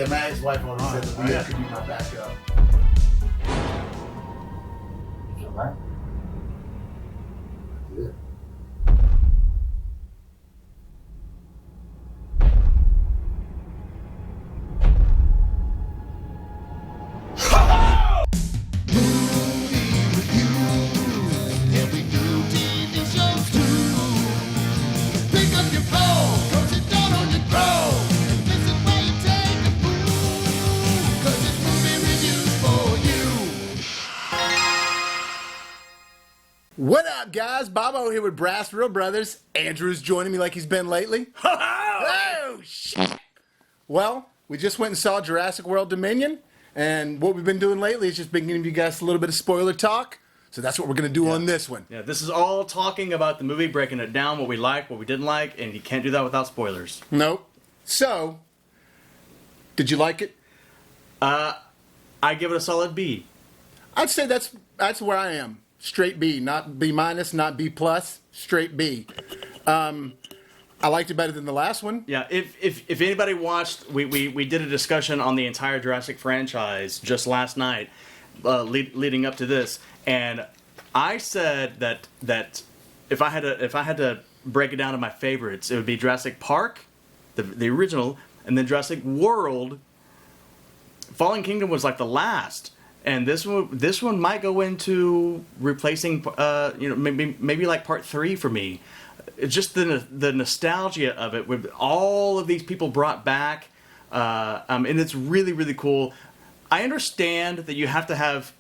Yeah, Matt's wife on said the beer could be my backup. Right? Yeah. What up, guys? Bobo here with BrassReel Brothers. Andrew's joining me like he's been lately. Oh, shit! Well, we just went and saw Jurassic World Dominion, and what we've been doing lately is just been giving you guys a little bit of spoiler talk. So that's what we're going to do on this one. Yeah, this is all talking about the movie, breaking it down, what we liked, what we didn't like, and you can't do that without spoilers. Nope. So, did you like it? I give it a solid B. I'd say that's where I am. Straight B, not B minus, not B plus, straight B. I liked it better than the last one. Yeah, if anybody watched, we did a discussion on the entire Jurassic franchise just last night, leading up to this, and I said that if I had to break it down to my favorites, it would be Jurassic Park, the original, and then Jurassic World. Fallen Kingdom was like the last. And this one might go into replacing, maybe like part 3 for me. It's just the nostalgia of it with all of these people brought back, and it's really, really cool. I understand that you have to have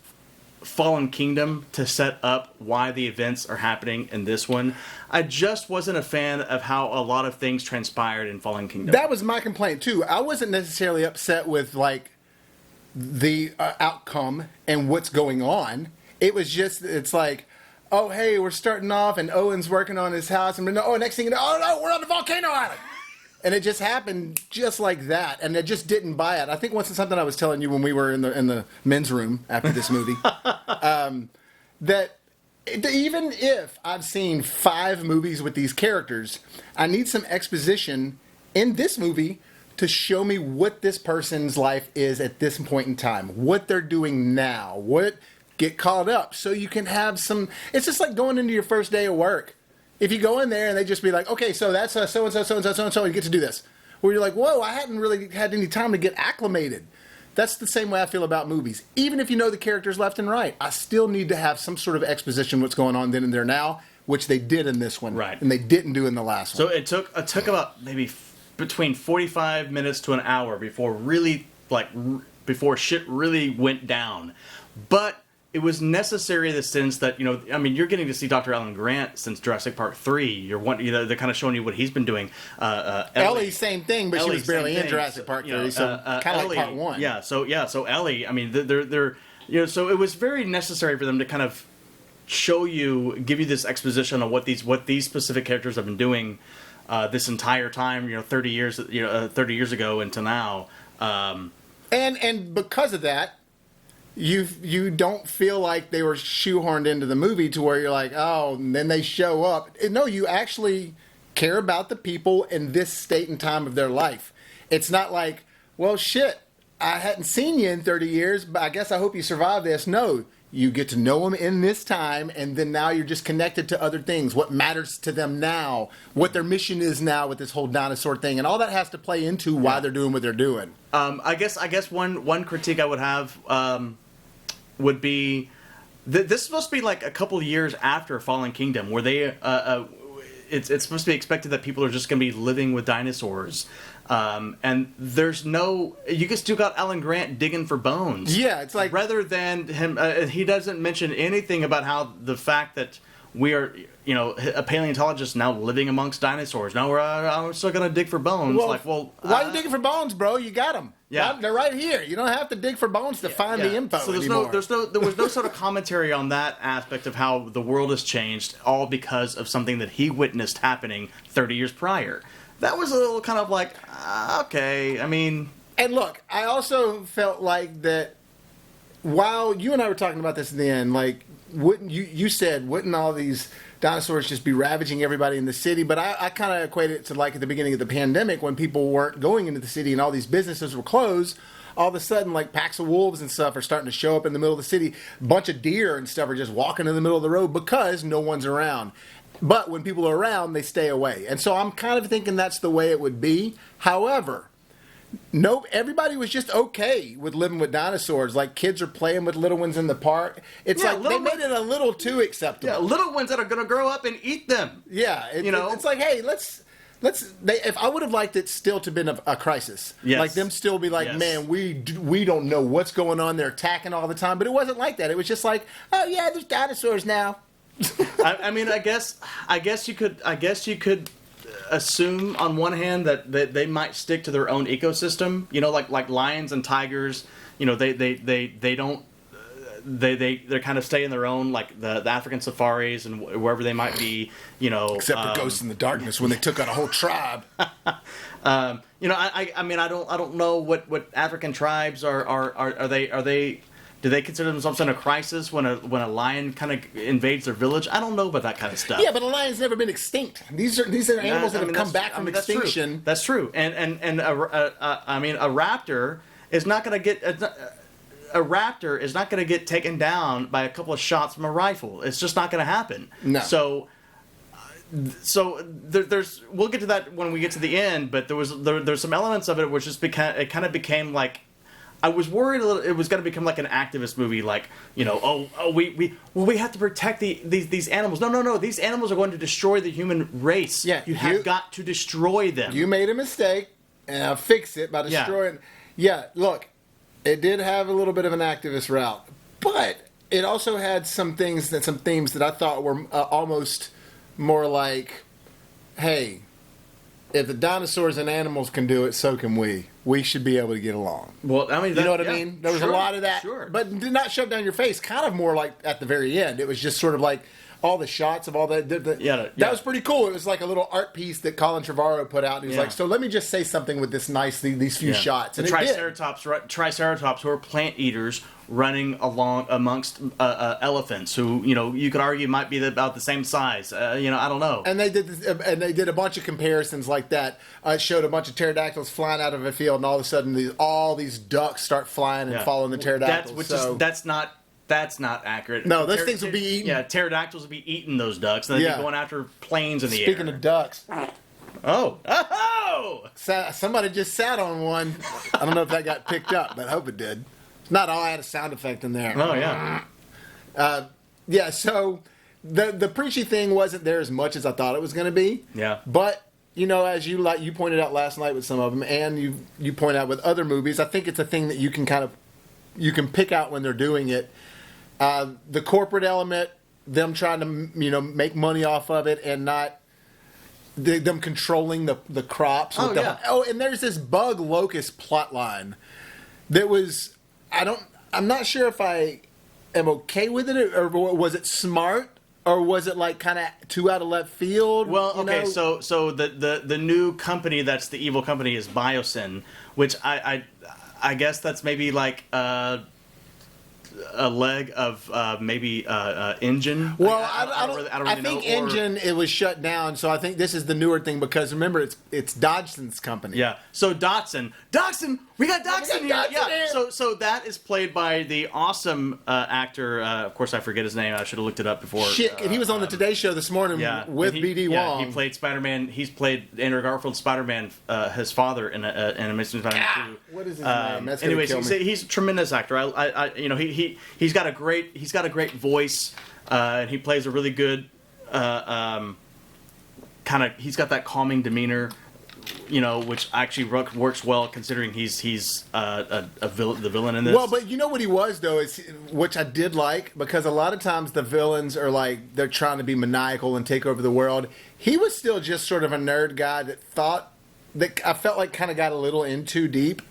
Fallen Kingdom to set up why the events are happening in this one. I just wasn't a fan of how a lot of things transpired in Fallen Kingdom. That was my complaint too. I wasn't necessarily upset with the outcome and what's going on. It was just, it's like, oh, hey, we're starting off and Owen's working on his house and next thing you know, oh no, we're on the volcano island. And it just happened just like that. And I just didn't buy it. I think once it's something I was telling you when we were in the men's room after this movie, that even if I've seen 5 movies with these characters, I need some exposition in this movie to show me what this person's life is at this point in time, what they're doing now, get caught up, so you can have some. It's just like going into your first day of work. If you go in there and they just be like, okay, so that's so-and-so, so-and-so, so-and-so, you get to do this. Where you're like, whoa, I hadn't really had any time to get acclimated. That's the same way I feel about movies. Even if you know the characters left and right, I still need to have some sort of exposition what's going on then and there now, which they did in this one. Right. And they didn't do in the last one. So it took about maybe between 45 minutes to an hour before shit really went down. But it was necessary in the sense that, you're getting to see Dr. Alan Grant since Jurassic Park 3. They're kind of showing you what he's been doing. Ellie, same thing, but she was barely in Jurassic Park 3, so kind of like part 1. Yeah, so Ellie, they're so it was very necessary for them to kind of show you, give you this exposition on what these specific characters have been doing this entire time, 30 years ago until now. And because of that, you don't feel like they were shoehorned into the movie to where you're like, oh, and then they show up. No, you actually care about the people in this state and time of their life. It's not like, well, shit, I hadn't seen you in 30 years, but I guess I hope you survive this. No, you get to know them in this time, and then now you're just connected to other things, what matters to them now, what their mission is now with this whole dinosaur thing, and all that has to play into why they're doing what they're doing. I guess one critique I would have would be this is supposed to be like a couple of years after Fallen Kingdom, where they it's supposed to be expected that people are just going to be living with dinosaurs. And there's you can still got Alan Grant digging for bones. Yeah, it's like, rather than him, he doesn't mention anything about how the fact that we are, a paleontologist now living amongst dinosaurs. Now I'm still gonna dig for bones. Why are you digging for bones, bro? You got them. Yeah, they're right here. You don't have to dig for bones to find the info so anymore. There was no sort of commentary on that aspect of how the world has changed, all because of something that he witnessed happening 30 years prior. That was a little kind of like, okay, And look, I also felt like that while you and I were talking about this in the end, like, wouldn't all these dinosaurs just be ravaging everybody in the city? But I kind of equate it to like at the beginning of the pandemic when people weren't going into the city and all these businesses were closed. All of a sudden, like, packs of wolves and stuff are starting to show up in the middle of the city. A bunch of deer and stuff are just walking in the middle of the road because no one's around. But when people are around, they stay away. And so I'm kind of thinking that's the way it would be. However, no, everybody was just okay with living with dinosaurs. Like, kids are playing with little ones in the park. It's like they made it a little too acceptable. Yeah, little ones that are going to grow up and eat them. Yeah, it's like, hey, let's. If I would have liked it still to have been a crisis, like them still be like, man, we don't know what's going on. They're attacking all the time, but it wasn't like that. It was just like, oh yeah, there's dinosaurs now. I mean, I guess you could assume on one hand that they might stick to their own ecosystem. You know, like lions and tigers. You know, they don't. They kind of stay in their own, like the African safaris and wherever they might be, you know. Except for Ghosts in the Darkness when they took out a whole tribe. You know, I mean, I don't know what African tribes are they. Do they consider themselves in a crisis when a lion kind of invades their village? I don't know about that kind of stuff. Yeah, but a lion's never been extinct. These are animals that have come back from extinction. That's true. And I mean, a raptor is not going to get. A raptor is not going to get taken down by a couple of shots from a rifle. It's just not going to happen. No. So there's we'll get to that when we get to the end. But there's some elements of it which just it kind of became like, I was worried a little, it was going to become like an activist movie, like, you know, we have to protect these animals. No, these animals are going to destroy the human race. Yeah, you have got to destroy them. You made a mistake, and I'll fix it by destroying. Yeah, look. It did have a little bit of an activist route, but it also had some themes that I thought were almost more like, hey, if the dinosaurs and animals can do it, so can we. We should be able to get along. Well, I mean, you know what I mean? There was a lot of that, sure. But did not shove down your face. Kind of more like at the very end. It was just sort of like all the shots of all that. That was pretty cool. It was like a little art piece that Colin Trevorrow put out. And he was like, so let me just say something with these few shots. And the Triceratops, who are plant eaters, running along amongst elephants, who, you know, you could argue might be about the same size. You know, I don't know. And they did a bunch of comparisons like that. It showed a bunch of pterodactyls flying out of a field, and all of a sudden all these ducks start flying and following the pterodactyls. That's not accurate. No, those things will be eaten. Yeah, pterodactyls will be eating those ducks, and they'd be going after planes in the air. Speaking of ducks. Oh! Somebody just sat on one. I don't know if that got picked up, but I hope it did. Not all, I had a sound effect in there. Oh, yeah. Yeah, so the preachy thing wasn't there as much as I thought it was going to be. Yeah. But, you know, as you pointed out last night with some of them, and you point out with other movies, I think it's a thing that you can pick out when they're doing it. The corporate element, them trying to, you know, make money off of it and not them controlling the crops. And there's this bug locust plotline that was, I'm not sure if I am okay with it, or was it smart, or was it like kind of too out of left field? Well, okay, so the new company that's the evil company is Biosyn, which I guess that's maybe like a leg of maybe Engine. Well, I don't really I think know. Engine, it was shut down, so I think this is the newer thing, because remember, it's Dodgson's company. Yeah. So Dodson, we got Dodson here. Here. So that is played by the awesome actor. Of course, I forget his name. I should have looked it up before. And he was on the Today Show this morning with B.D. Wong. He played Spider-Man. He's played Andrew Garfield's Spider-Man, his father in Amazing Spider-Man 2. What is his name? That's anyways, kill me. he's a tremendous actor. He's got a great voice, and he plays a really good kind of. He's got that calming demeanor, you know, which actually works well considering he's the villain in this. Well, but you know what he was though, is which I did like, because a lot of times the villains are like they're trying to be maniacal and take over the world. He was still just sort of a nerd guy that I felt like kind of got a little in too deep,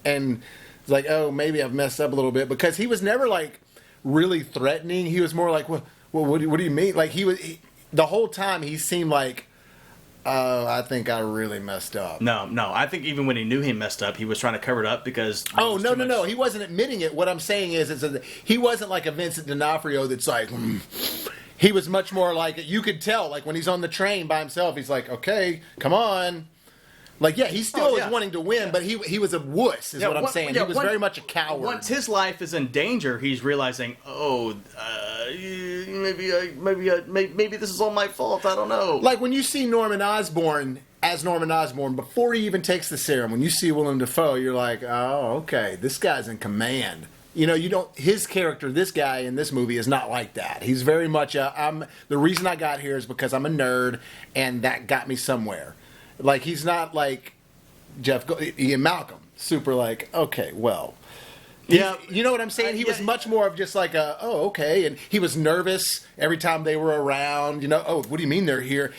and it's like, oh, maybe I've messed up a little bit, because he was never like really threatening. He was more like, well, what do you mean? Like the whole time he seemed like I think I really messed up. No. I think even when he knew he messed up, he was trying to cover it up because. Oh, no. He wasn't admitting it. What I'm saying is he wasn't like a Vincent D'Onofrio that's like. He was much more like, you could tell, like when he's on the train by himself, he's like, okay, come on. Like, yeah, he still is wanting to win, but he was a wuss, is what I'm saying. He was very much a coward. Once his life is in danger, he's realizing, maybe this is all my fault. I don't know. Like when you see Norman Osborn as Norman Osborn, before he even takes the serum, when you see Willem Dafoe, you're like, oh, okay, this guy's in command. You know, his character, this guy in this movie is not like that. He's very much the reason I got here is because I'm a nerd, and that got me somewhere. Like, he's not like Ian Malcolm. Super like, okay, well. Yeah. You know what I'm saying? He was much more of just like okay. And he was nervous every time they were around. You know, what do you mean they're here?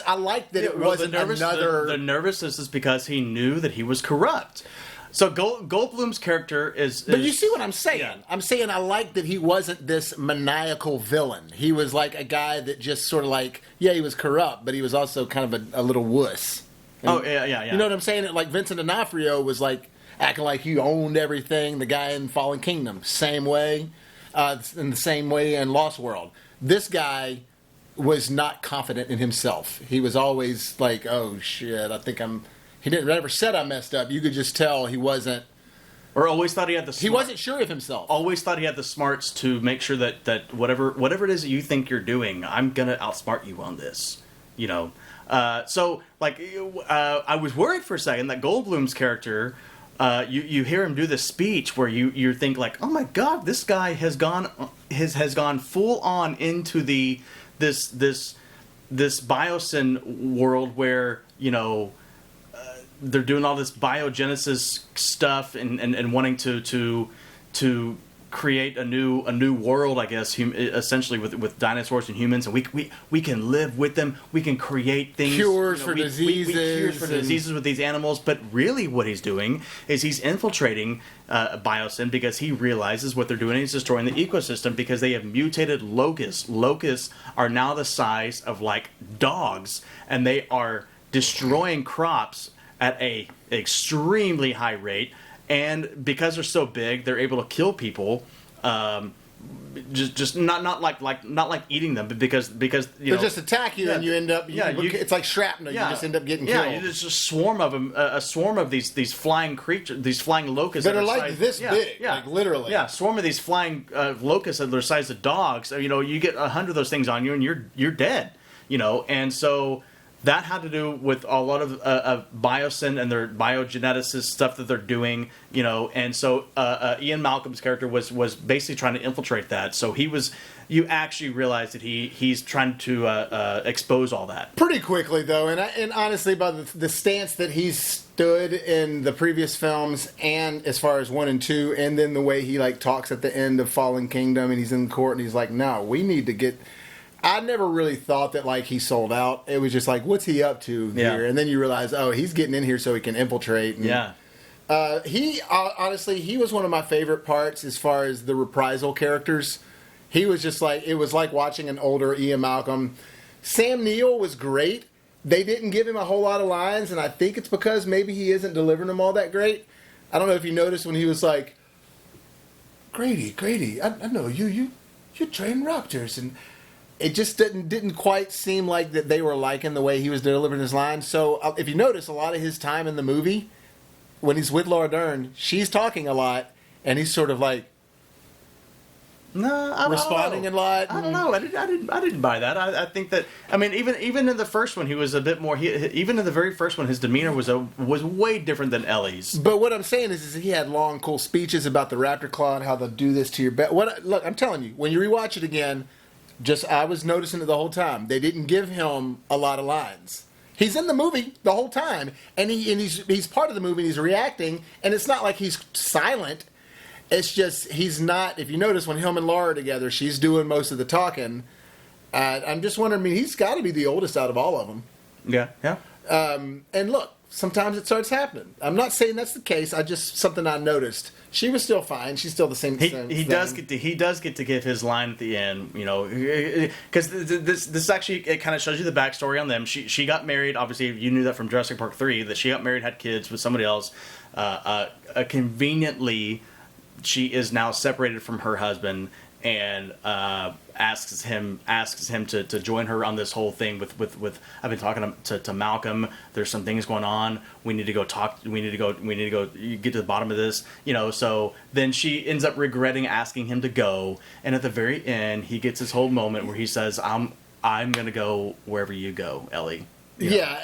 I liked that it wasn't another. The nervousness is because he knew that he was corrupt. So Goldblum's character is... But you see what I'm saying? Yeah. I'm saying I like that he wasn't this maniacal villain. He was like a guy that just sort of like, he was corrupt, but he was also kind of a little wuss. And, yeah. You know what I'm saying? Like Vincent D'Onofrio was like acting like he owned everything. The guy in Fallen Kingdom, same way. In the same way in Lost World. This guy was not confident in himself. He was always like, oh shit, I think He didn't ever said I messed up. You could just tell he wasn't. Or always thought he had the. He wasn't sure of himself. Always thought he had the smarts to make sure that whatever it is that you think you're doing, I'm gonna outsmart you on this. You know. So like, I was worried for a second that Goldblum's character. You hear him do this speech where you think like, oh my god, this guy has gone full on into this biosyn world where they're doing all this biogenesis stuff and wanting to create a new world, I guess, essentially with dinosaurs and humans, and we can live with them. We can create things, cures for diseases, cures for diseases with these animals. But really, what he's doing is he's infiltrating biosyn because he realizes what they're doing is destroying the ecosystem because they have mutated locusts. Locusts are now the size of like dogs, and they are destroying crops at a extremely high rate, and because they're so big, they're able to kill people. Just not like eating them, but because they just attack you and you end up it's like shrapnel. You just end up getting killed. Yeah, there's a swarm of them, a swarm of these flying creatures, these flying locusts that are like this big, like literally. Yeah, swarm of these flying locusts that are the size of dogs. You get 100 of those things on you, and you're dead. And so. That had to do with a lot of biosyn and their biogeneticist stuff that they're doing, and so Ian Malcolm's character was basically trying to infiltrate that. So you actually realize that he's trying to expose all that. Pretty quickly, though, and honestly, by the stance that he's stood in the previous films, and as far as 1 and 2, and then the way he like talks at the end of Fallen Kingdom, and he's in court, and he's like, no, we need to get... I never really thought that like he sold out. It was just like, what's he up to here? And then you realize, he's getting in here so he can infiltrate. And, he honestly, he was one of my favorite parts as far as the reprisal characters. He was just like, it was like watching an older Ian Malcolm. Sam Neill was great. They didn't give him a whole lot of lines, and I think it's because maybe he isn't delivering them all that great. I don't know if you noticed when he was like, Grady, I know you train raptors, and it just didn't quite seem like that they were liking the way he was delivering his lines. So if you notice, a lot of his time in the movie, when he's with Laura Dern, she's talking a lot, and he's sort of like responding a lot. I don't know. I didn't buy that. I think that even in the first one, he was a bit more. Even in the very first one, his demeanor was way different than Ellie's. But what I'm saying is he had long, cool speeches about the raptor claw and how they'll do this to your back. Look, I'm telling you, when you rewatch it again. I was noticing it the whole time. They didn't give him a lot of lines. He's in the movie the whole time, and he's part of the movie. And he's reacting, and it's not like he's silent. It's just he's not. If you notice, when him and Laura are together, she's doing most of the talking. I'm just wondering. He's got to be the oldest out of all of them. Yeah. And look, sometimes it starts happening. I'm not saying that's the case. Something I noticed. She was still fine. She's still the same. He does get to give his line at the end, because this actually, it kind of shows you the backstory on them. She got married. Obviously, you knew that from Jurassic Park 3 that she got married, had kids with somebody else. Conveniently, she is now separated from her husband and asks him to join her on this whole thing with I've been talking to Malcolm. There's some things going on. We need to go talk. We need to go get to the bottom of this. So then she ends up regretting asking him to go. And at the very end, he gets this whole moment where he says, I'm gonna go wherever you go, Ellie. Yeah,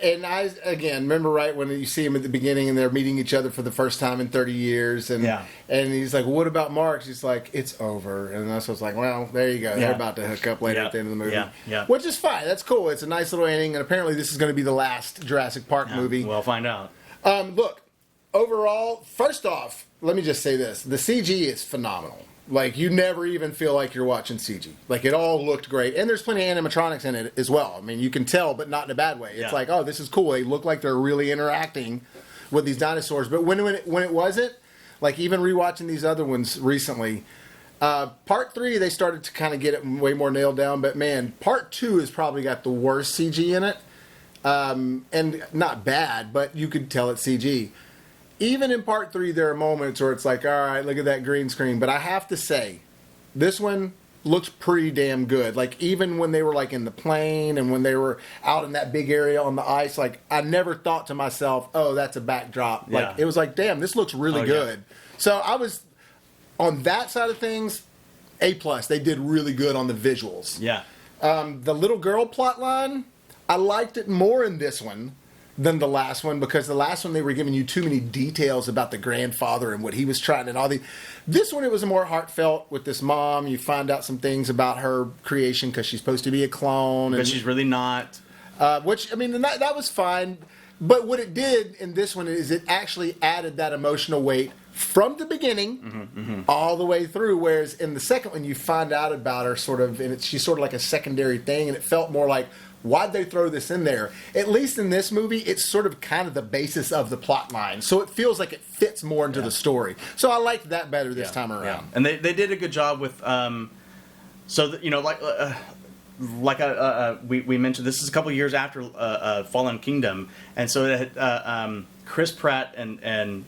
and I, again, remember right when you see him at the beginning and they're meeting each other for the first time in 30 years. And he's like, what about Mark? She's like, it's over. And that's what's like, well, there you go. They're about to hook up later at the end of the movie. Yeah. Which is fine. That's cool. It's a nice little ending. And apparently this is going to be the last Jurassic Park movie. We'll find out. Look, overall, first off, let me just say this. The CG is phenomenal. Like, you never even feel like you're watching CG. Like, it all looked great. And there's plenty of animatronics in it as well. I mean, you can tell, but not in a bad way. It's like, oh, this is cool. They look like they're really interacting with these dinosaurs. But when it wasn't, like, even rewatching these other ones recently, Part 3, they started to kind of get it way more nailed down. But, man, Part 2 has probably got the worst CG in it. And not bad, but you could tell it's CG. Even in Part 3, there are moments where it's like, all right, look at that green screen. But I have to say, this one looks pretty damn good. Like, even when they were, like, in the plane and when they were out in that big area on the ice, like, I never thought to myself, oh, that's a backdrop. Like, it was like, damn, this looks really good. Yeah. So I was, on that side of things, A+. They did really good on the visuals. Yeah. The little girl plotline, I liked it more in this one than the last one, because the last one they were giving you too many details about the grandfather and what he was trying and all the. This one, it was more heartfelt with this mom. You find out some things about her creation because she's supposed to be a clone, but she's really not. Which, I mean, that was fine. But what it did in this one is it actually added that emotional weight from the beginning all the way through. Whereas in the second one, you find out about her sort of, and she's sort of like a secondary thing, and it felt more like, why'd they throw this in there? At least in this movie, it's sort of kind of the basis of the plot line. So it feels like it fits more into the story. So I liked that better this time around. Yeah. And they did a good job with, we mentioned, this is a couple years after Fallen Kingdom. And so it had, Chris Pratt and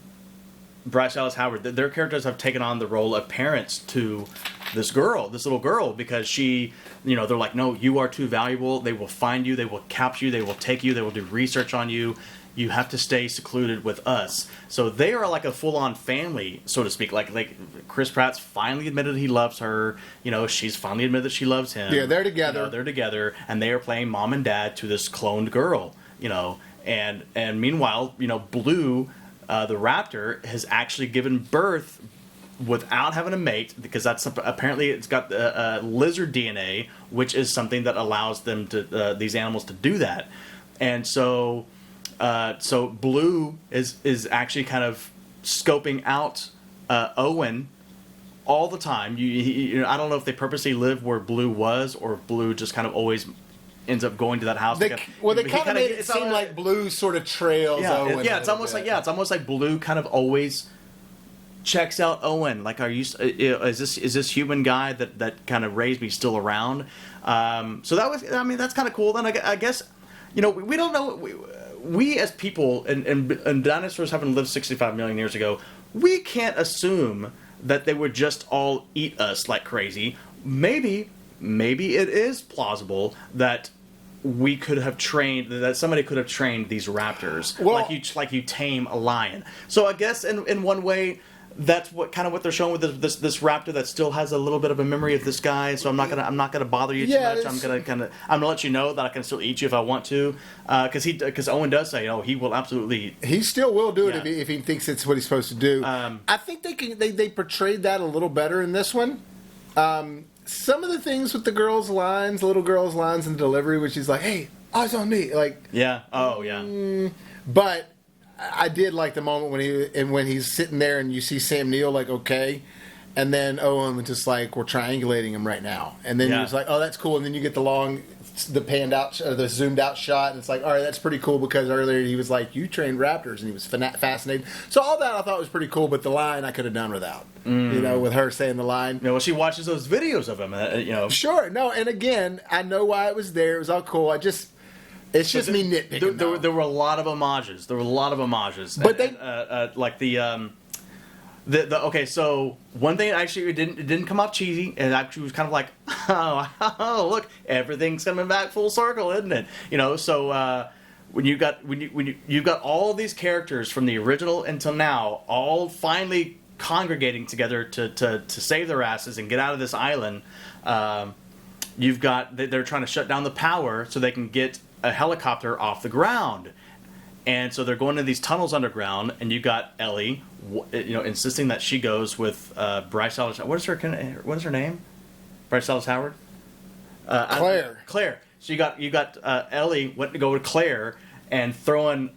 Bryce Dallas Howard, their characters have taken on the role of parents to this little girl, because she, they're like, no, you are too valuable. They will find you. They will capture you. They will take you. They will do research on you. You have to stay secluded with us. So they are like a full-on family, so to speak. Like Chris Pratt's finally admitted he loves her. She's finally admitted that she loves him. Yeah, they're together. They're together, and they are playing mom and dad to this cloned girl. And meanwhile, Blue, the raptor, has actually given birth without having a mate, because that's apparently it's got lizard DNA, which is something that allows them to these animals to do that. And so Blue is actually kind of scoping out Owen all the time. I don't know if they purposely live where Blue was, or if Blue just kind of always ends up going to that house. They kind of made it seem like Blue sort of trails Owen. Yeah, it's almost like Blue kind of always checks out Owen. Like, is this human guy that kind of raised me still around? So that's kind of cool. Then I guess, we don't know. We as people, and dinosaurs having lived 65 million years ago, we can't assume that they would just all eat us like crazy. Maybe it is plausible that we could have that somebody could have trained these raptors, like you tame a lion. So I guess in one way, that's what they're showing with this raptor that still has a little bit of a memory of this guy. So I'm not gonna bother you too much. I'm gonna let you know that I can still eat you if I want to, because Owen does say, he will absolutely. He still will do it if he thinks it's what he's supposed to do. I think they portrayed that a little better in this one. Some of the things with the little girl's lines in delivery, which is like, "Hey, eyes on me," like. Yeah. Oh yeah. But I did like the moment when he's sitting there and you see Sam Neill, like, okay. And then Owen was just like, we're triangulating him right now. And then he was like, oh, that's cool. And then you get the panned out, the zoomed out shot. And it's like, all right, that's pretty cool because earlier he was like, you trained raptors. And he was fascinated. So all that I thought was pretty cool. But the line I could have done without, with her saying the line. Well, she watches those videos of him, Sure. No. And again, I know why it was there. It was all cool. It's just me nitpicking. There were a lot of homages. But okay, so one thing actually it didn't come off cheesy. It actually was kind of like, oh, look, everything's coming back full circle, isn't it? So when you've got all these characters from the original until now, all finally congregating together to save their asses and get out of this island, they're trying to shut down the power so they can get a helicopter off the ground. And so they're going to these tunnels underground, and you got Ellie, insisting that she goes with Bryce Dallas. What is her name? Bryce Dallas Howard. Claire. So you got Ellie went to go with Claire and throwing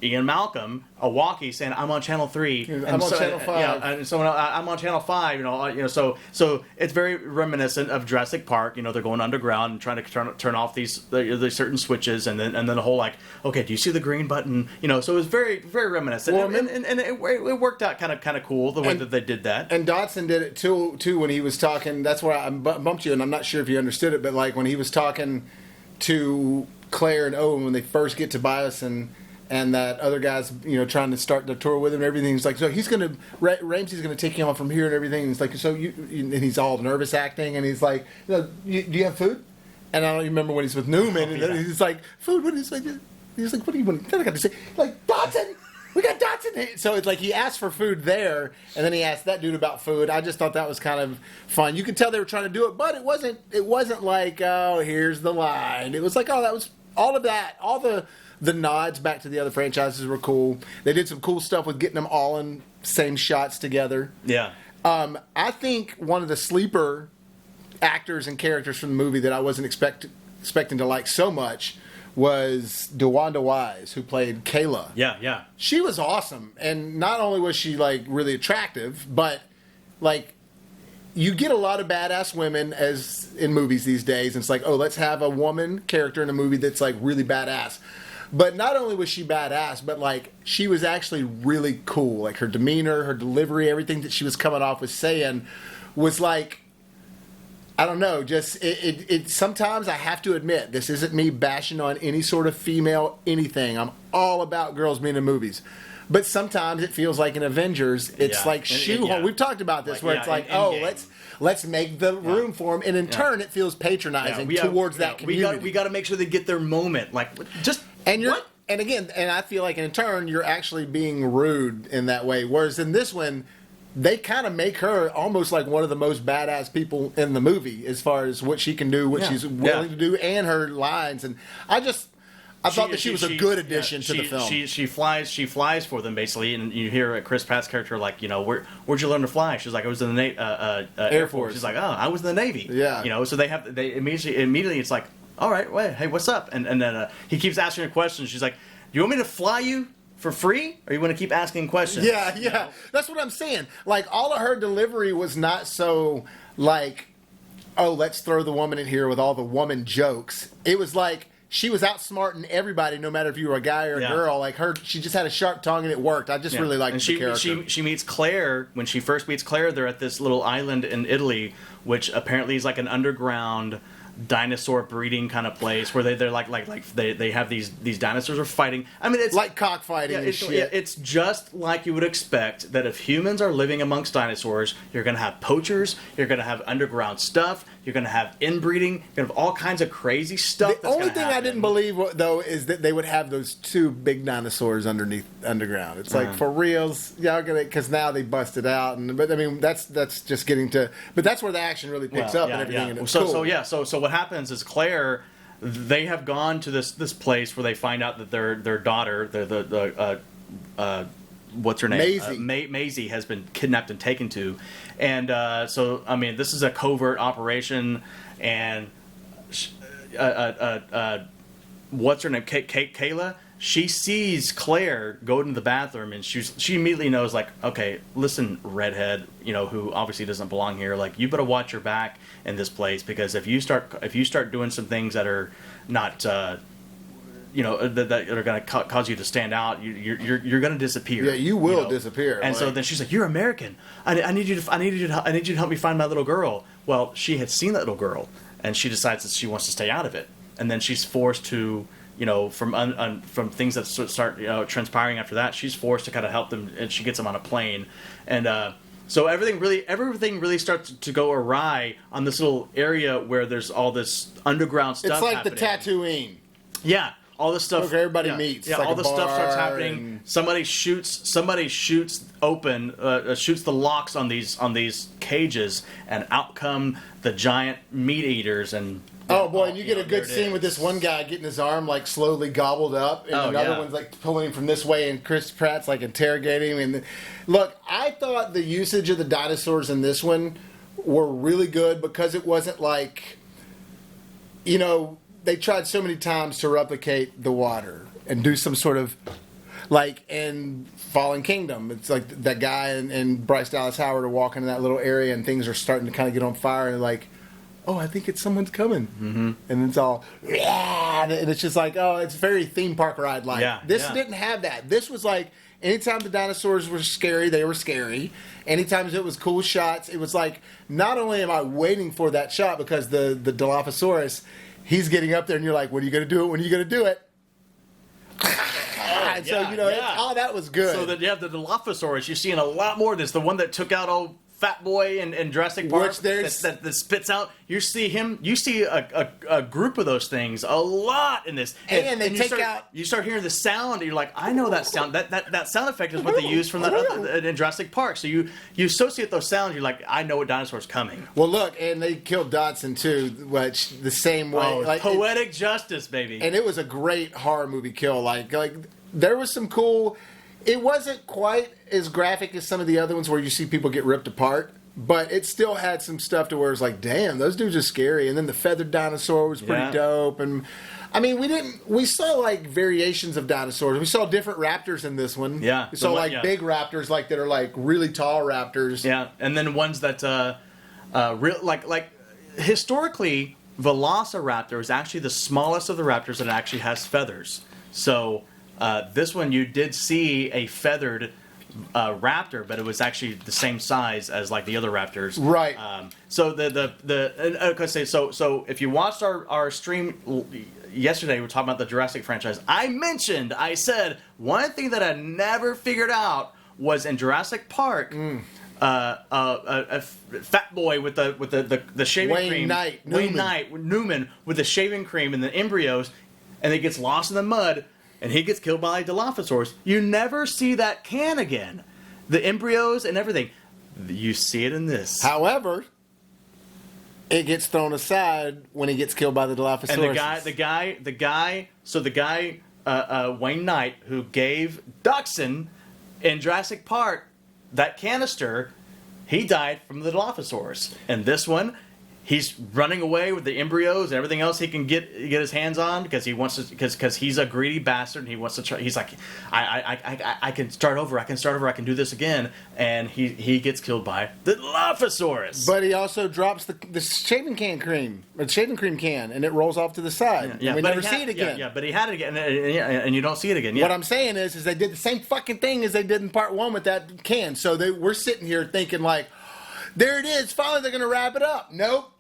Ian Malcolm a walkie saying, "I'm on Channel 3." I'm on Channel 5. Yeah, and so I'm on Channel 5. So it's very reminiscent of Jurassic Park. They're going underground and trying to turn off these certain switches, and then the whole like, okay, do you see the green button? So it was very very reminiscent, well, and it worked out kind of cool the way that they did that. And Dotson did it too when he was talking. That's where I bumped you, and I'm not sure if you understood it, but like when he was talking to Claire and Owen when they first get to Biosin. And that other guy's, trying to start the tour with him and everything. He's like, so Ramsey's gonna take you on from here and everything. And he's like, and he's all nervous acting, and he's like, do you have food? And I don't even remember when he's with Newman, and then he's like, food. What is like? He's like, what do you want? I got to say, like Dotson. We got Dotson. So it's like he asked for food there, and then he asked that dude about food. I just thought that was kind of fun. You could tell they were trying to do it, but it wasn't like, oh, here's the line. It was like, oh, that was all of that, all the nods back to the other franchises were cool. They did some cool stuff with getting them all in same shots together. Yeah. I think one of the sleeper actors and characters from the movie that I wasn't expecting to like so much was DeWanda Wise, who played Kayla. Yeah. She was awesome. And not only was she like really attractive, but like you get a lot of badass women as in movies these days. And it's like, oh, let's have a woman character in a movie that's like really badass. But not only was she badass, but like she was actually really cool. Like her demeanor, her delivery, everything that she was coming off with saying was like, I don't know, just it sometimes I have to admit, this isn't me bashing on any sort of female anything. I'm all about girls being in movies. But sometimes it feels like in Avengers, it's like shoehorn. We've talked about this, where it's like, let's make the room for them, and in turn, it feels patronizing towards that community. We got to make sure they get their moment, like just what? And again, and I feel like in turn, you're actually being rude in that way. Whereas in this one, they kind of make her almost like one of the most badass people in the movie, as far as what she can do, what she's willing to do, and her lines. And I thought that she was a good addition to the film. She flies for them basically, and you hear Chris Pratt's character like, where'd you learn to fly? She's like, I was in the Air Force. She's like, oh, I was in the Navy. Yeah. So they immediately it's like, all right, wait, hey, what's up? And then he keeps asking her questions. She's like, do you want me to fly you for free, or you want to keep asking questions? Yeah. That's what I'm saying. Like all of her delivery was not so like, oh, let's throw the woman in here with all the woman jokes. It was like, she was outsmarting everybody, no matter if you were a guy or a girl. Like she just had a sharp tongue, and it worked. I just really liked the character. She meets Claire. When she first meets Claire, they're at this little island in Italy, which apparently is like an underground dinosaur breeding kind of place where they have these dinosaurs are fighting. I mean, it's like cockfighting and shit. Yeah, it's just like you would expect that if humans are living amongst dinosaurs, you're going to have poachers, you're going to have underground stuff, you're going to have inbreeding, you're going to have all kinds of crazy stuff. The only thing I didn't believe, though, is that they would have those two big dinosaurs underground. It's like, for reals, y'all gonna, because now they busted out. But I mean, that's just getting to, but that's where the action really picks up and everything. And it's cool. So what happens is Claire, they have gone to this place where they find out that their daughter, what's her name? Maisie. Maisie has been kidnapped and taken to. And so, I mean, this is a covert operation. And what's her name? Kayla? she sees Claire go into the bathroom, and she immediately knows, like, okay, listen, redhead, who obviously doesn't belong here. Like, you better watch your back in this place, because if you start doing some things that are not, that are going to cause you to stand out, you're going to disappear. Yeah, you will disappear. And so then she's like, "You're American. I need you to help me find my little girl." Well, she had seen that little girl, and she decides that she wants to stay out of it, and then she's forced to. From things that start transpiring after that, she's forced to kind of help them, and she gets them on a plane, and so everything really starts to go awry on this little area where there's all this underground stuff. It's like happening. the Tatooine. Yeah, all this stuff. Where everybody meets. Yeah, like all this stuff starts happening. And... Somebody shoots the locks on these cages, and out come the giant meat eaters and. Oh boy, and you get a good scene with this one guy getting his arm like slowly gobbled up, and another one's like pulling him from this way, and Chris Pratt's like interrogating him. And look, I thought the usage of the dinosaurs in this one were really good, because it wasn't like, they tried so many times to replicate the water and do some sort of like in Fallen Kingdom. It's like that guy and Bryce Dallas Howard are walking in that little area, and things are starting to kind of get on fire, and like, oh, I think someone's coming. Mm-hmm. And it's all, yeah, and it's just like, oh, it's very theme park ride like. Yeah, this didn't have that. This was like, anytime the dinosaurs were scary, they were scary. Anytime it was cool shots, it was like, not only am I waiting for that shot, because the Dilophosaurus, he's getting up there, and you're like, when are you going to do it? When are you going to do it? And so, that was good. So that you have the Dilophosaurus, you're seeing a lot more of this. The one that took out old Fat Boy in Jurassic Park that spits out. You see a group of those things a lot in this, and you start hearing the sound, and you're like, I know that sound. That sound effect is what they use from that in Jurassic Park. So you associate those sounds. You're like, I know a dinosaur's coming. Well, look, and they killed Dodson too, which the same way. Oh, like, poetic justice, baby. And it was a great horror movie kill. Like there was some cool. It wasn't quite as graphic as some of the other ones where you see people get ripped apart, but it still had some stuff to where it's like, damn, those dudes are scary. And then the feathered dinosaur was pretty dope. And I mean, we saw like variations of dinosaurs. We saw different raptors in this one. Yeah. We saw big raptors that are like really tall raptors. Yeah. And then ones that historically, Velociraptor is actually the smallest of the raptors that actually has feathers. So this one, you did see a feathered raptor, but it was actually the same size as like the other raptors. Right. So so if you watched our stream yesterday, we were talking about the Jurassic franchise. I said one thing that I never figured out was in Jurassic Park. A fat boy with the shaving cream. Wayne Newman with the shaving cream and the embryos, and he gets lost in the mud. And he gets killed by a Dilophosaurus. You never see that can again. The embryos and everything. You see it in this. However, it gets thrown aside when he gets killed by the Dilophosaurus. And the guy, Wayne Knight, who gave Dachshund in Jurassic Park that canister, he died from the Dilophosaurus. And this one, he's running away with the embryos and everything else he can get his hands on, because he wants to, because he's a greedy bastard, and he wants to try. He's like, I can start over. I can do this again. And he gets killed by the Dilophosaurus. But he also drops the shaving cream can, and it rolls off to the side. Yeah, we never see it again. Yeah, but he had it again, and you don't see it again. Yeah. What I'm saying is they did the same fucking thing as they did in part 1 with that can. So we're sitting here thinking like, there it is. Finally, they're going to wrap it up. Nope.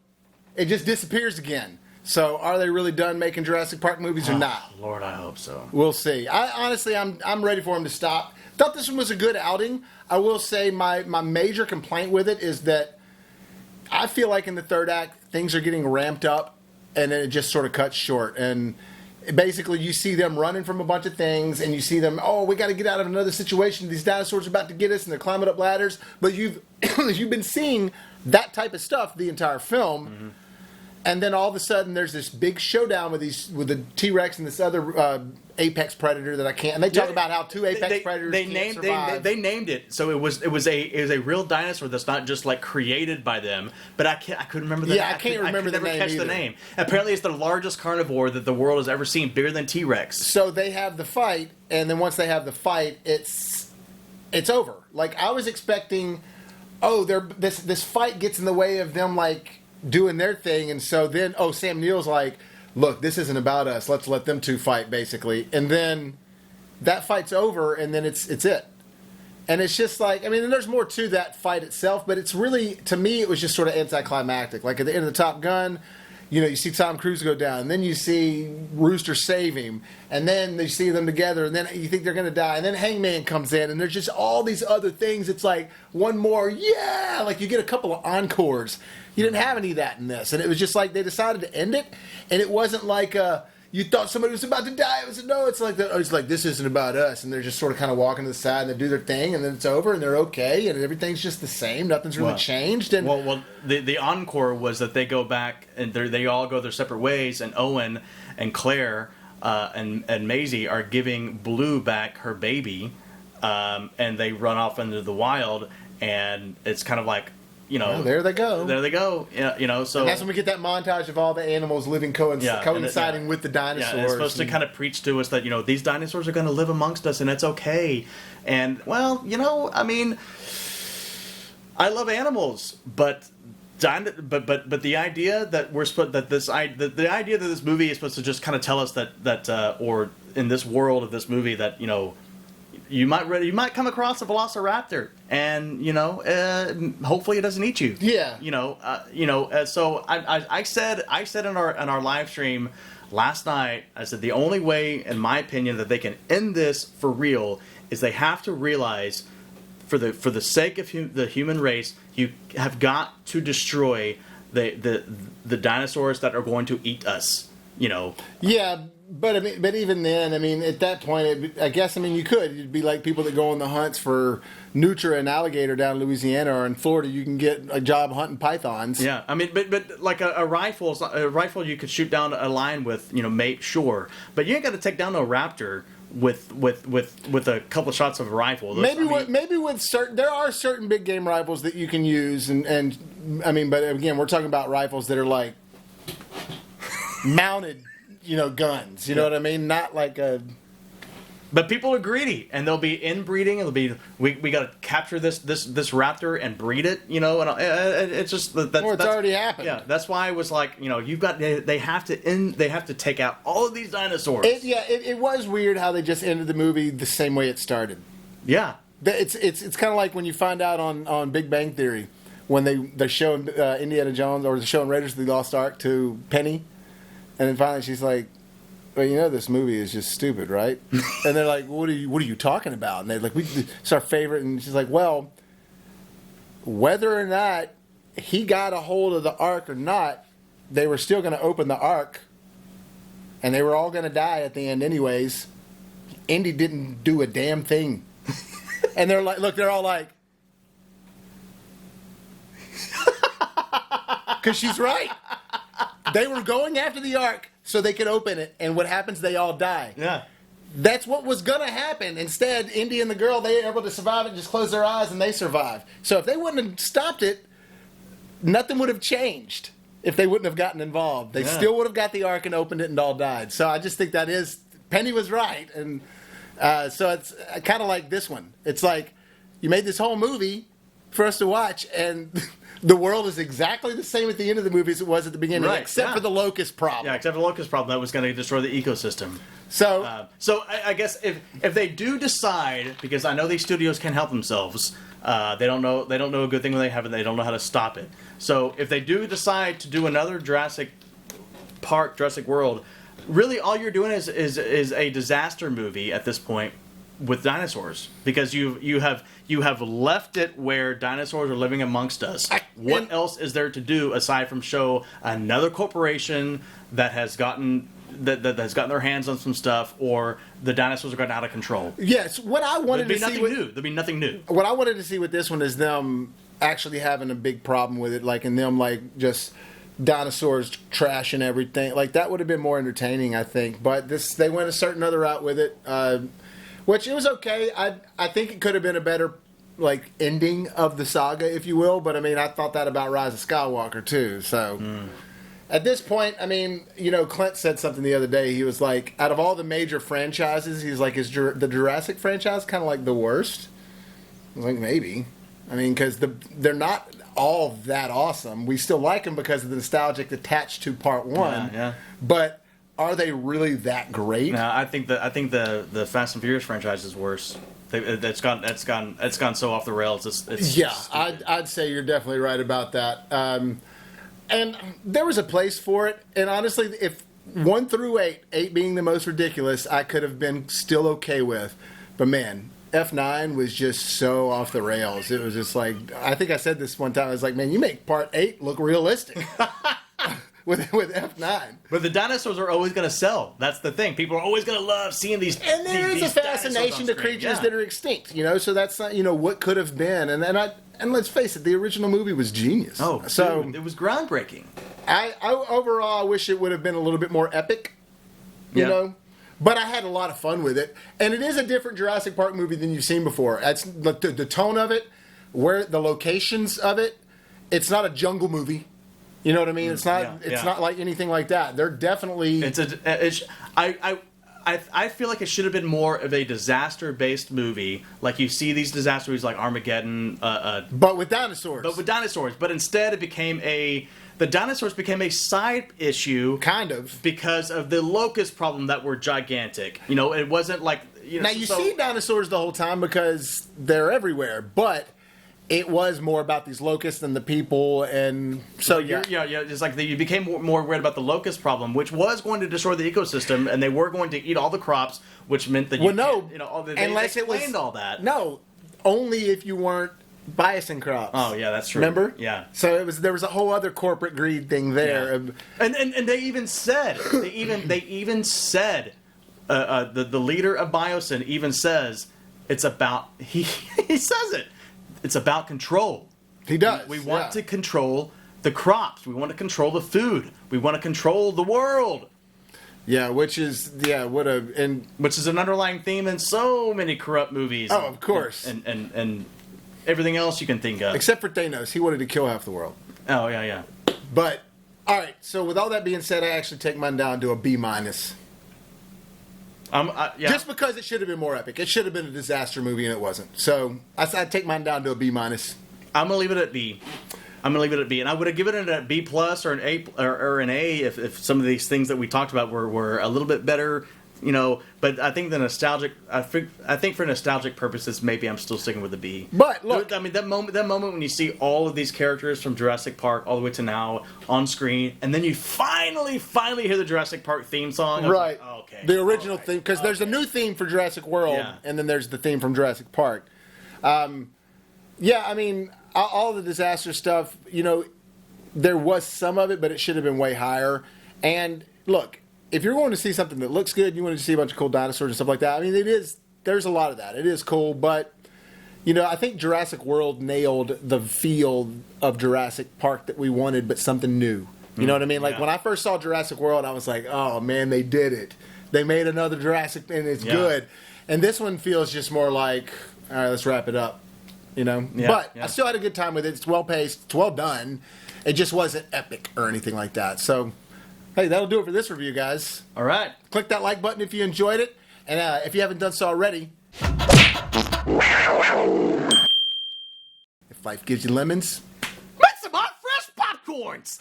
It just disappears again. So, are they really done making Jurassic Park movies or not? Lord, I hope so. We'll see. I'm ready for them to stop. Thought this one was a good outing. I will say my major complaint with it is that I feel like in the third act things are getting ramped up, and then it just sort of cuts short. And basically, you see them running from a bunch of things, and you see them, oh, we got to get out of another situation. These dinosaurs are about to get us, and they're climbing up ladders. But you've been seeing that type of stuff the entire film. Mm-hmm. And then all of a sudden, there's this big showdown with the T-Rex and this other apex predator that I can't. And they talk about how two apex predators can't survive. They named it, so it was a real dinosaur that's not just like created by them. But I couldn't remember the name. I can't remember the name. Catch the name. Apparently, it's the largest carnivore that the world has ever seen, bigger than T-Rex. So they have the fight, and then once they have the fight, it's over. Like I was expecting, this fight gets in the way of them like doing their thing, and so then Sam Neill's like, look, this isn't about us, let's let them two fight, basically. And then that fight's over, and then it's it. And it's just like, I mean, and there's more to that fight itself, but it's really, to me, it was just sort of anticlimactic. Like at the end of the Top Gun, you see Tom Cruise go down, and then you see Rooster save him, and then they see them together, and then you think they're going to die, and then Hangman comes in, and there's just all these other things. It's like, one more, yeah! Like you get a couple of encores. You didn't have any of that in this, and it was just like they decided to end it, and it wasn't like you thought somebody was about to die. It was it's like this isn't about us, and they're just sort of kind of walking to the side and they do their thing, and then it's over, and they're okay, and everything's just the same. Nothing's really changed. And the encore was that they go back and they all go their separate ways, and Owen and Claire and Maisie are giving Blue back her baby, and they run off into the wild, and it's kind of like, there they go. There they go. So and that's when we get that montage of all the animals living coinciding with the dinosaurs. Yeah, it's supposed to kind of preach to us that these dinosaurs are going to live amongst us, and it's okay. And I mean, I love animals, but the idea that the idea that this movie is supposed to just kind of tell us that or in this world of this movie that you might come across a velociraptor, and hopefully it doesn't eat you. Yeah. So I said in our live stream last night, I said the only way, in my opinion, that they can end this for real is they have to realize, for the sake of the human race, you have got to destroy the dinosaurs that are going to eat us. Yeah. But even then, at that point, I guess, you could. It'd be like people that go on the hunts for nutria and alligator down in Louisiana, or in Florida, you can get a job hunting pythons. Yeah, but like a rifle you could shoot down a lion with, sure. But you ain't got to take down a raptor with a couple of shots of a rifle. There are certain big game rifles that you can use, and but again, we're talking about rifles that are like mounted. Guns. You know what I mean? Not like a. But people are greedy, and they'll be inbreeding, and they'll be we got to capture this raptor and breed it. And it's just that's already happened. Yeah, that's why I was like, they have to take out all of these dinosaurs. It was weird how they just ended the movie the same way it started. Yeah, it's kind of like when you find out on Big Bang Theory when they're showing Indiana Jones, or they're showing Raiders of the Lost Ark to Penny. And then finally she's like, well, this movie is just stupid, right? And they're like, what are you talking about? And they're like, it's our favorite. And she's like, well, whether or not he got a hold of the Ark or not, they were still going to open the Ark. And they were all going to die at the end anyways. Indy didn't do a damn thing. And they're like, they're all like, because she's right. They were going after the Ark so they could open it, and what happens? They all die. Yeah. That's what was going to happen. Instead, Indy and the girl, they were able to survive it, just close their eyes, and they survived. So if they wouldn't have stopped it, nothing would have changed if they wouldn't have gotten involved. They still would have got the Ark and opened it and all died. So I just think Penny was right. And so it's kind of like this one. It's like you made this whole movie for us to watch, and the world is exactly the same at the end of the movie as it was at the beginning, except for the Locust Problem. Yeah, except for the Locust Problem that was going to destroy the ecosystem. So I guess if they do decide, because I know these studios can't help themselves, they don't know a good thing when they have it. They don't know how to stop it. So if they do decide to do another Jurassic World, really all you're doing is a disaster movie at this point with dinosaurs, because you have left it where dinosaurs are living amongst us. What else is there to do aside from show another corporation that has gotten their hands on some stuff, or the dinosaurs are gotten out of control? Yes, what I wanted to see there'd be nothing new. What I wanted to see with this one is them actually having a big problem with it, like, and them like just dinosaurs trashing everything. Like, that would have been more entertaining, I think. But they went a certain other route with it, which it was okay. I think it could have been a better, like, ending of the saga, if you will. But, I mean, I thought that about Rise of Skywalker, too. So, at this point, I mean, you know, Clint said something the other day. He was like, out of all the major franchises, he's like, is the Jurassic franchise kind of like the worst? I was like, maybe. I mean, because they're not all that awesome. We still like them because of the nostalgic attached to part one. Yeah. But are they really that great? No, I think the Fast and Furious franchise is worse. It's gone so off the rails. It's yeah, I'd say you're definitely right about that. And there was a place for it. And honestly, if 1 through 8, 8 being the most ridiculous, I could have been still okay with. But man, F9 was just so off the rails. It was just like, I think I said this one time. I was like, man, you make part 8 look realistic with F9. But the dinosaurs are always going to sell. That's the thing. People are always going to love seeing these. And there is a fascination to creatures that are extinct, you know. So that's not, you know, what could have been. And let's face it, the original movie was genius. Oh, so dude, it was groundbreaking. I overall, I wish it would have been a little bit more epic, you know. But I had a lot of fun with it, and it is a different Jurassic Park movie than you've seen before. It's the tone of it, where the locations of it. It's not a jungle movie. You know what I mean? It's not. It's not like anything like that. They're definitely. I feel like it should have been more of a disaster-based movie. Like you see these disaster movies like Armageddon. But with dinosaurs. But instead the dinosaurs became a side issue. Kind of. Because of the Locust Problem that were gigantic. You know, it wasn't like... You know, now, you see dinosaurs the whole time because they're everywhere. But it was more about these locusts and the people, and so it's like you became more worried about the Locust Problem, which was going to destroy the ecosystem, and they were going to eat all the crops, which meant that they explained all that. No, only if you weren't biasing crops. Oh yeah, that's true. Remember? Yeah. So there was a whole other corporate greed thing there, and they even said the leader of Biosyn even says it's about he says it. It's about control. He does. We want to control the crops. We want to control the food. We want to control the world. Yeah, which is which is an underlying theme in so many corrupt movies. Oh, of course. And everything else you can think of. Except for Thanos, he wanted to kill half the world. Oh yeah. But all right. So with all that being said, I actually take mine down to a B-. Just because it should have been more epic. It should have been a disaster movie, and it wasn't. So I'd take mine down to a B-. I'm gonna leave it at B. And I would have given it a B+ or an A or an A if some of these things that we talked about were a little bit better, you know. But I think I think for nostalgic purposes, maybe I'm still sticking with the B. But look, I mean that moment when you see all of these characters from Jurassic Park all the way to now on screen, and then you finally hear the Jurassic Park theme song. Right. Like, oh, okay. The original theme, because there's a new theme for Jurassic World, and then there's the theme from Jurassic Park. I mean, all the disaster stuff, you know, there was some of it, but it should have been way higher. And look, if you're going to see something that looks good, you want to see a bunch of cool dinosaurs and stuff like that. I mean, there's a lot of that. It is cool, but, you know, I think Jurassic World nailed the feel of Jurassic Park that we wanted, but something new. You know what I mean? Like, when I first saw Jurassic World, I was like, oh, man, they did it. They made another Jurassic, and it's good. And this one feels just more like, all right, let's wrap it up. You know? But I still had a good time with it. It's well-paced. It's well done. It just wasn't epic or anything like that. So, hey, that'll do it for this review, guys. All right. Click that like button if you enjoyed it. And if you haven't done so already, if life gives you lemons, make some hot, fresh popcorns!